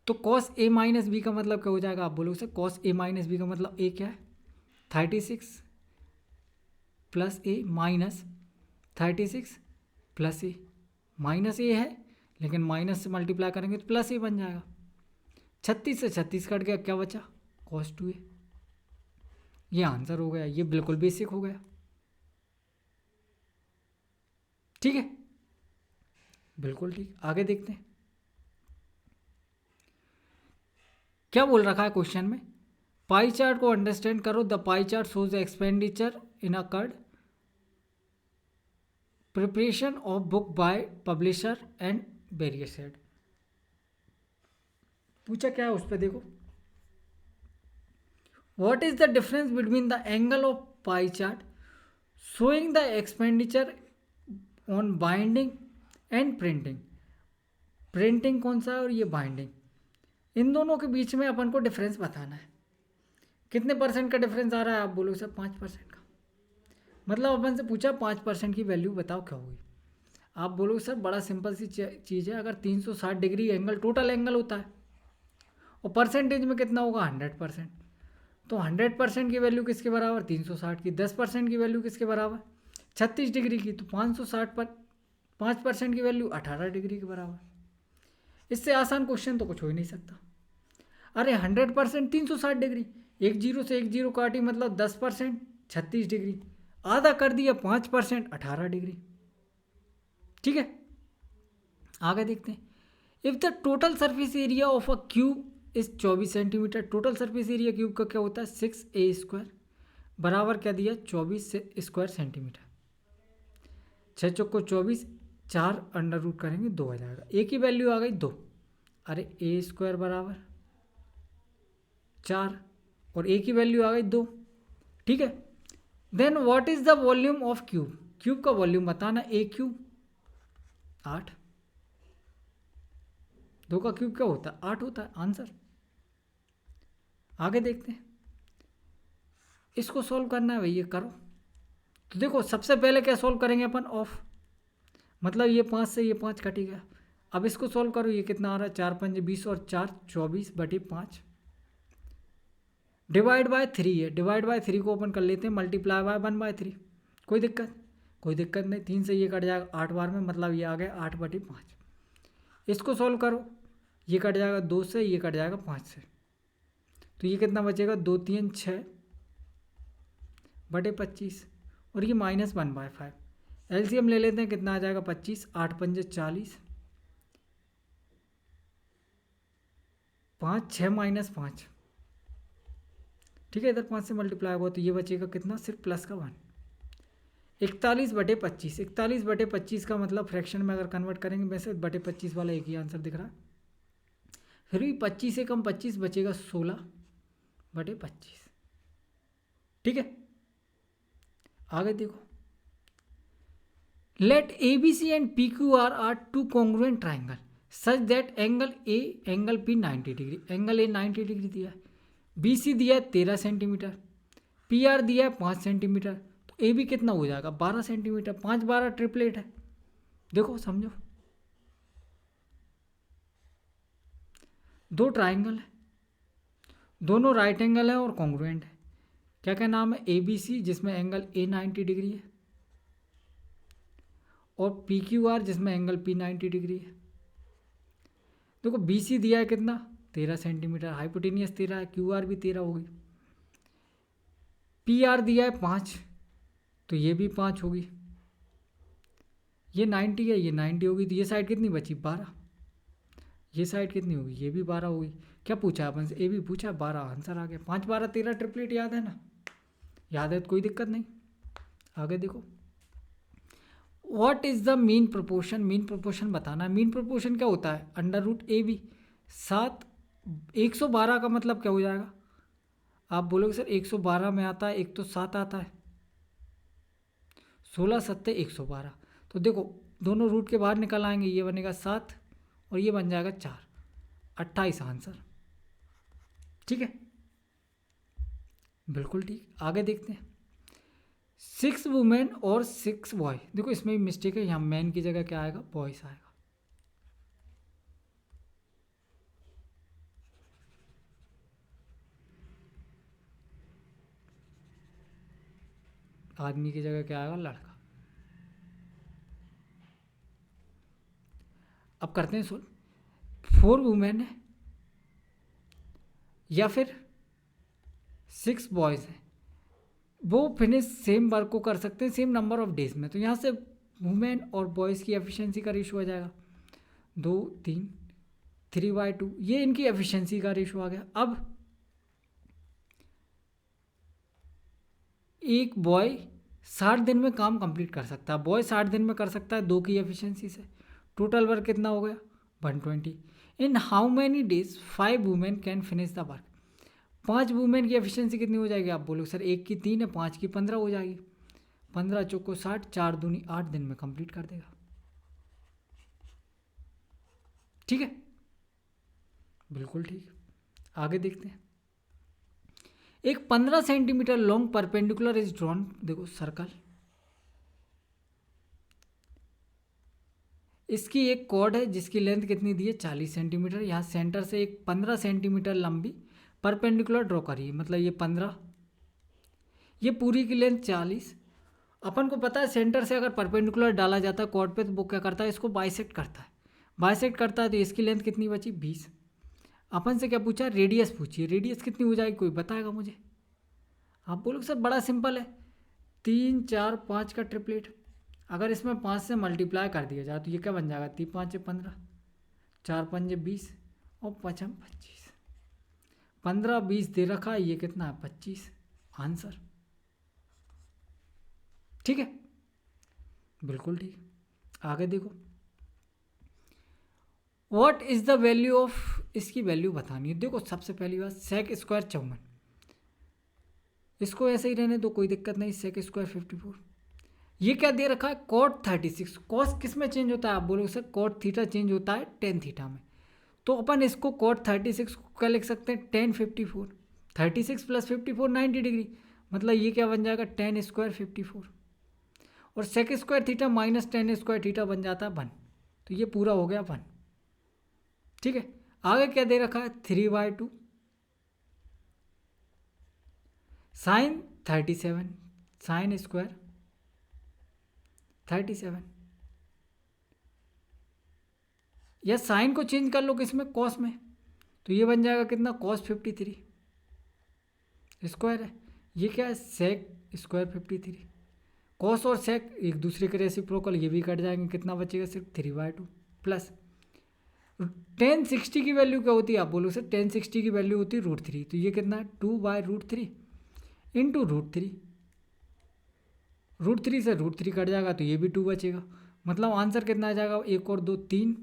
तो cos a माइनस बी का मतलब क्या हो जाएगा? आप बोलोगे sir cos a minus B का मतलब a क्या है? 36 plus A minus 36 plus A. Minus A है लेकिन माइनस से मल्टीप्लाई करेंगे तो प्लस ए बन जाएगा। 36 से 36 कट गया, क्या बचा? cos 2a। ये आंसर हो गया, ये बिल्कुल बेसिक हो गया। ठीक है, बिल्कुल ठीक। आगे देखते हैं क्या बोल रखा है क्वेश्चन में। पाई चार्ट को अंडरस्टैंड करो। The pie chart shows the expenditure incurred preparation of book by publisher and various head. पूछा क्या है उस पर देखो, what is the difference between the angle of pie chart showing the expenditure on binding and printing. Printing कौन सा है और ये बाइंडिंग, इन दोनों के बीच में अपन को डिफरेंस बताना है। कितने परसेंट का डिफरेंस आ रहा है? आप बोलो सर 5% का। मतलब अपन से पूछा 5% की वैल्यू बताओ क्या होगी। आप बोलो सर बड़ा सिंपल सी चीज़ है, अगर 360 डिग्री एंगल टोटल एंगल होता है और परसेंटेज में कितना होगा? 100%। तो 100% की वैल्यू किसके बराबर? 360 की। 10% की वैल्यू किसके बराबर? 36 डिग्री की। तो 560 पर 5% की वैल्यू 18 डिग्री के बराबर। इससे आसान क्वेश्चन तो कुछ हो ही नहीं सकता। अरे 100% 360 डिग्री, एक जीरो से एक जीरो काटी मतलब 10% 36 डिग्री, आधा कर दिया 5% 18 डिग्री। ठीक है, आगे देखते हैं। If the total surface area of a cube इस 24 centimetre, total surface area cube का क्या होता है? 6a² बराबर क्या दिया? 24 स्क्वायर सेंटीमीटर। 6 चौको 24, 4 अंडर रूट करेंगे 2 आ जाएगा। ए की वैल्यू आ गई 2, अरे a² बराबर 4 और ए की वैल्यू आ गई 2। ठीक है, then what is the volume of cube. Cube का वॉल्यूम बताना। a³ 8, 2 का क्यूब क्या होता है? 8 होता है। आंसर। आगे देखते हैं, इसको सॉल्व करना है भैया, करो। तो देखो सबसे पहले क्या सॉल्व करेंगे अपन? ऑफ, मतलब ये 5 से ये 5 कट गया। अब इसको सॉल्व करो, ये कितना आ रहा है? 4 5 20 और 4 24/5 डिवाइड बाय 3 है। डिवाइड बाय 3 को ओपन कर लेते हैं, मल्टीप्लाई बाय 1/3। कोई दिक्कत? कोई दिक्कत नहीं। 3 से ये कट जाएगा 8 बार में, मतलब ये आ गया 8/5। इसको सॉल्व करो, ये कट जाएगा 2 से, ये कट जाएगा 5 से, तो ये कितना बचेगा? 2 3 6/25 और ये -1/5। एलसीएम ले लेते हैं, कितना आ जाएगा? 25, 8 5 40, 5 6 -5। ठीक है, इधर 5 से मल्टीप्लाई होगा तो ये बचेगा कितना? सिर्फ प्लस का 1। 41/25। 41/25 का मतलब फ्रैक्शन में अगर कन्वर्ट करेंगे, वैसे 25 वाला एक ही आंसर दिख रहा है, फिर भी 25 से कम 25 बचेगा 16/25। ठीक है, आगे देखो। Let ABC and PQR are two congruent triangle. Such that angle P 90 degree, angle A 90 degree दिया है, बी सी दिया है 13 सेंटीमीटर, पी आर दिया है 5 सेंटीमीटर, तो ए बी कितना हो जाएगा 12 सेंटीमीटर, 5 12 ट्रिपलेट है। देखो समझो, दो ट्राइंगल है, दोनों राइट एंगल है और कॉन्ग्रुएंट है। क्या क्या नाम है, ए बी सी जिसमें एंगल ए 90 डिग्री है, और पी क्यू आर जिसमें एंगल पी 90 डिग्री है। देखो बी सी दिया है कितना 13 सेंटीमीटर, हाइपोटेनियस 13 है, क्यू आर भी 13 होगी, पी आर दिया है 5, तो ये भी 5 होगी, ये 90 है, ये 90 होगी, तो ये साइड कितनी बची 12, ये साइड कितनी होगी, ये भी 12 होगी। क्या पूछा है अपन से, ए भी पूछा है, 12 आंसर आ गया। 5 12 13 ट्रिपलेट याद है ना, याद है तो कोई दिक्कत नहीं। आगे देखो, what is the mean proportion, mean proportion बताना है। मीन प्रोपोर्शन क्या होता है, अंडर रूट ए बी 7, 112 का मतलब क्या हो जाएगा, आप बोलोगे सर 112 में आता है, एक तो 7 आता है, 16 7 112, तो देखो दोनों रूट के बाहर निकल आएंगे, ये बनेगा 7 और ये बन जाएगा 4, 28 आंसर। ठीक है, बिल्कुल ठीक। आगे देखते हैं, 6 वुमेन और 6 बॉय, देखो इसमें भी मिस्टेक है, यहाँ मैन की जगह क्या आएगा, बॉयस आएगा। आदमी की जगह क्या आएगा, लड़का। अब करते हैं सोल्व, 4 वुमेन है या फिर 6 बॉयज़ हैं, वो फिनिश सेम वर्क को कर सकते हैं सेम नंबर ऑफ डेज में, तो यहाँ से वुमेन और बॉयज़ की एफिशिएंसी का रेशो आ जाएगा 2 3 3/2, ये इनकी एफिशिएंसी का रेशो आ गया। अब एक बॉय 60 दिन में काम कंप्लीट कर सकता है, बॉय 60 दिन में कर सकता है 2 की एफिशिएंसी से, टोटल वर्क कितना हो गया 120। In how many days 5 women can finish the work, 5 women की एफिशिएंसी कितनी हो जाएगी, आप बोलोगे सर 1 की 3 है, 5 की 15 हो जाएगी, 15 चौको 60, 4 दूनी 8 दिन में कंप्लीट कर देगा। ठीक है, बिल्कुल ठीक। आगे देखते हैं, एक 15 centimetre long perpendicular is drawn, देखो सर्कल, इसकी एक कॉर्ड है जिसकी लेंथ कितनी दी है 40 सेंटीमीटर, यहाँ सेंटर से एक 15 सेंटीमीटर लंबी परपेंडिकुलर ड्रॉ करिए, मतलब ये 15, ये पूरी की लेंथ 40। अपन को पता है सेंटर से अगर परपेंडिकुलर डाला जाता है कॉर्ड पे तो वो क्या करता है, इसको बाइसेक्ट करता है, बाइसेक्ट करता है तो इसकी लेंथ कितनी बची 20। अपन से क्या पूछा, रेडियस पूछिए, रेडियस कितनी हो जाएगी कोई बताएगा मुझे, आप बोलोगे सर बड़ा सिंपल है, 3 4 5 का ट्रिपलेट, अगर इसमें 5 से मल्टीप्लाई कर दिया जाए तो ये क्या बन जाएगा, 3 5 15, 4 5 20 और 5 25, 15 20 दे रखा है, ये कितना है 25 आंसर। ठीक है, बिल्कुल ठीक। आगे देखो, what is the value of, इसकी वैल्यू बतानी है। देखो सबसे पहली बात, सेक स्क्वायर 54, इसको ऐसे ही रहने दो कोई दिक्कत नहीं, सेक स्क्वायर 54, ये क्या दे रखा है कॉट 36, कॉस किस में चेंज होता है, आप बोलोगे सर कॉट थीटा चेंज होता है टेन थीटा में, तो अपन इसको कॉट 36 को क्या लिख सकते हैं, टेन 54, 36 + 54 90 डिग्री, मतलब ये क्या बन जाएगा टेन स्क्वायर 54, और sec square theta minus tan square theta बन जाता है 1, तो ये पूरा हो गया 1। ठीक है, आगे क्या दे रखा है 3/2 साइन 37, साइन स्क्वायर 37, या साइन को चेंज कर लो किसमें कॉस में, तो ये बन जाएगा कितना कॉस 53 स्क्वायर है, ये क्या है सेक स्क्वायर 53, कॉस और सेक एक दूसरे के रेसिप्रोकल, ये भी कट जाएंगे, कितना बचेगा सिर्फ 3/2 प्लस टेन 60 की वैल्यू क्या होती है, आप बोलो सर टेन 60 की वैल्यू होती है √3, तो ये कितना है 2/√3 इंटू √3, √3 से √3 कट जाएगा तो ये भी 2 बचेगा, मतलब आंसर कितना आ जाएगा, 1 और 2 3,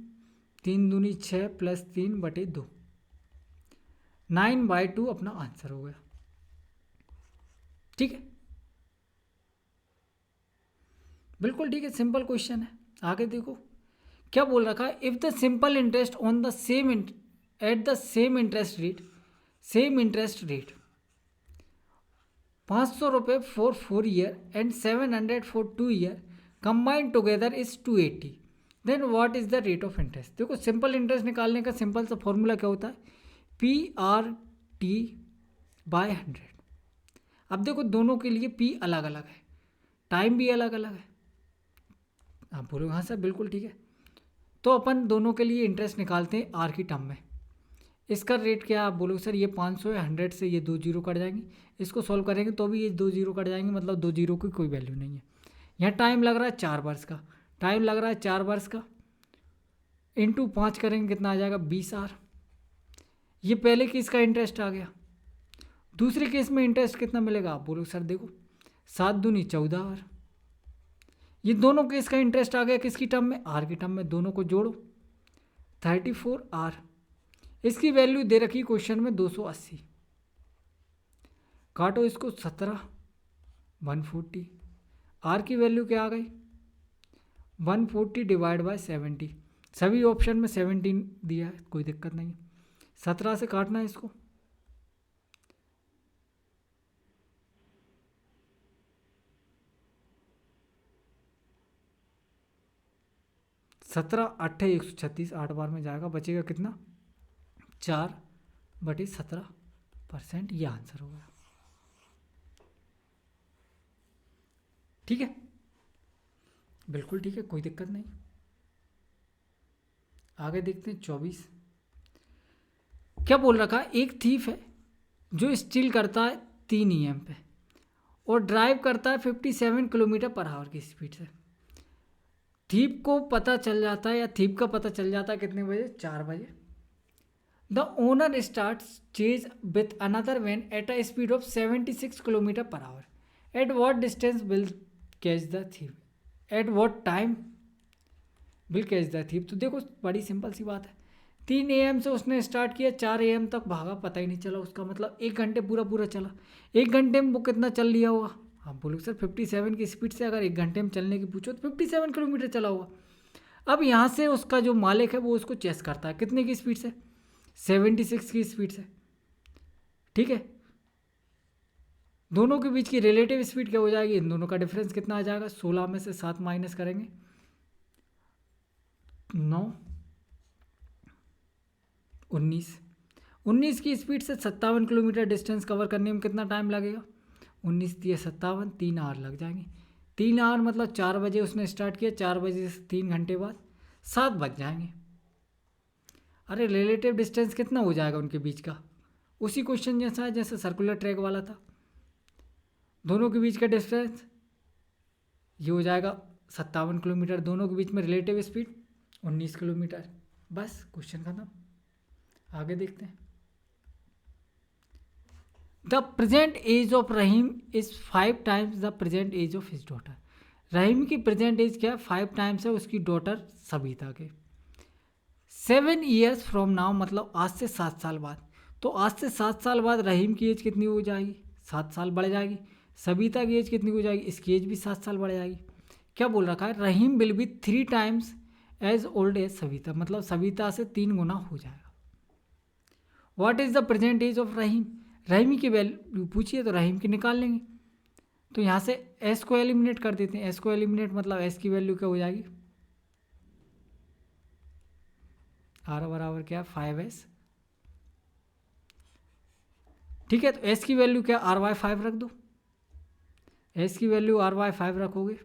3 दूनी 6 + 3/2, 9/2 अपना आंसर हो गया। ठीक है, बिल्कुल ठीक है, सिंपल क्वेश्चन है। आगे देखो, क्या बोल रखा है, if the simple interest on the same at the same interest rate 500 रुपये for 4 year and 700 for 2 year combined together is 280, then what is the rate of interest. देखो सिंपल इंटरेस्ट निकालने का सिंपल सा फॉर्मूला क्या होता है, PRT/100। अब देखो दोनों के लिए P अलग अलग है, टाइम भी अलग अलग है। आप बोलोगे हाँ सर बिल्कुल ठीक है, तो अपन दोनों के लिए इंटरेस्ट निकालते हैं R की टर्म में। इसका रेट क्या है, आप बोलोगे सर ये 500 है, 100 से ये 2 जीरो कट जाएंगे, इसको सॉल्व करेंगे तो भी ये 2 जीरो कट जाएंगे, मतलब 2 जीरो की कोई वैल्यू नहीं है। यहाँ टाइम लग रहा है 4 वर्ष का, टाइम लग रहा है 4 वर्ष का, इंटू 5 करेंगे कितना आ जाएगा 20R। ये पहले केस का इंटरेस्ट आ गया। दूसरे केस में इंटरेस्ट कितना मिलेगा, आप बोलोगे सर देखो 7 दूनी 14R। ये दोनों केस का इंटरेस्ट आ गया किसकी टर्म में, R की टर्म में। दोनों को जोड़ो 34R। इसकी वैल्यू दे रखी क्वेश्चन में 280, काटो इसको 17 140। R की वैल्यू क्या आ गई 140 डिवाइड बाय 70। सभी ऑप्शन में 17 दिया है, कोई दिक्कत नहीं है। 17 से काटना है इसको, सत्रह 8 136, 8 बार में जाएगा, बचेगा कितना 4/17%। ये आंसर हो गया। ठीक है, बिल्कुल ठीक है, कोई दिक्कत नहीं। आगे देखते हैं 24। क्या बोल रखा है, एक थीफ है जो स्टील करता है 3 EM पे और ड्राइव करता है 57 किलोमीटर पर आवर की स्पीड से। थीप को पता चल जाता है, या थीप का पता चल जाता है कितने बजे, 4 बजे। The owner starts chase with another van at a speed of 76 kilometre per hour. At what distance will catch the thief, at what time will catch the thief. तो देखो बड़ी सिंपल सी बात है, 3 AM से उसने स्टार्ट किया, 4 AM तक भागा, पता ही नहीं चला उसका, मतलब 1 घंटे पूरा चला। 1 घंटे में वो कितना चल लिया होगा, आप बोलोगे सर 57 की स्पीड से अगर 1 घंटे में चलने की पूछो तो 57 किलोमीटर चला होगा। अब यहाँ से उसका जो मालिक है वो उसको चेस करता है कितने की स्पीड से, 76 की स्पीड से। ठीक है, दोनों के बीच की रिलेटिव स्पीड क्या हो जाएगी, इन दोनों का डिफरेंस कितना आ जाएगा, 16 में से 7 माइनस करेंगे 9 19 की स्पीड से 57 किलोमीटर डिस्टेंस कवर करने में कितना टाइम लगेगा, 19 दिए 57, 3 आवर लग जाएंगे। 3 आवर मतलब 4 बजे उसने स्टार्ट किया, 4 बजे से 3 घंटे बाद 7 बज जाएंगे। अरे रिलेटिव डिस्टेंस कितना हो जाएगा उनके बीच का, उसी क्वेश्चन जैसा है जैसे सर्कुलर ट्रैक वाला था। दोनों के बीच का डिस्टेंस ये हो जाएगा 57 किलोमीटर, दोनों के बीच में रिलेटिव स्पीड 19 किलोमीटर। बस क्वेश्चन खत्म। आगे देखते हैं। The present age of Rahim is 5 times the present age of his daughter. Rahim की प्रेजेंट एज क्या है, 5 टाइम्स है उसकी डॉटर सबिता के। 7 ईयर्स फ्रॉम नाउ मतलब आज से 7 साल बाद। तो आज से 7 साल बाद रहीम की एज कितनी हो जाएगी, 7 साल बढ़ जाएगी। सबिता की एज कितनी हो जाएगी, इसकी एज भी 7 साल बढ़ जाएगी। क्या बोल रखा है, Rahim will be 3 times as old as Sabita, मतलब सबिता से 3 गुना हो जाएगा। What is the present age of Rahim, Rahim की वैल्यू पूछिए तो रहीम की निकाल लेंगे। तो यहाँ से एस को एलिमिनेट कर देते हैं, एस को एलिमिनेट मतलब एस की वैल्यू क्या हो जाएगी, आर बराबर क्या 5s। ठीक है, तो एस की वैल्यू क्या R/5 रख दो, एस की वैल्यू R/5 रखोगे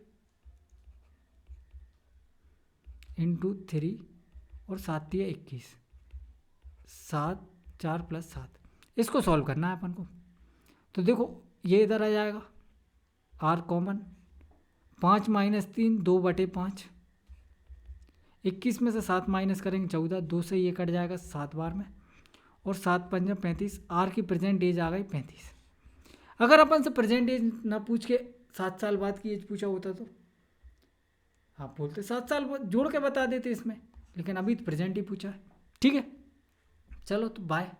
इंटू 3 और 7 दिया 21, 7 4 + 7। इसको सॉल्व करना है अपन को। तो देखो ये इधर आ जाएगा, R कॉमन, 5 - 3 2/5, 21 में से 7 माइनस करेंगे 14, 2 से ये कट जाएगा 7 बार में, और 7 × 5 = 35। R की प्रेजेंट एज आ गई 35। अगर अपन से प्रेजेंट एज ना पूछ के 7 साल बाद की एज पूछा होता तो आप बोलते 7 साल बाद जोड़ के बता देते इसमें, लेकिन अभी तो प्रेजेंट ही पूछा है। ठीक है, चलो तो बाय।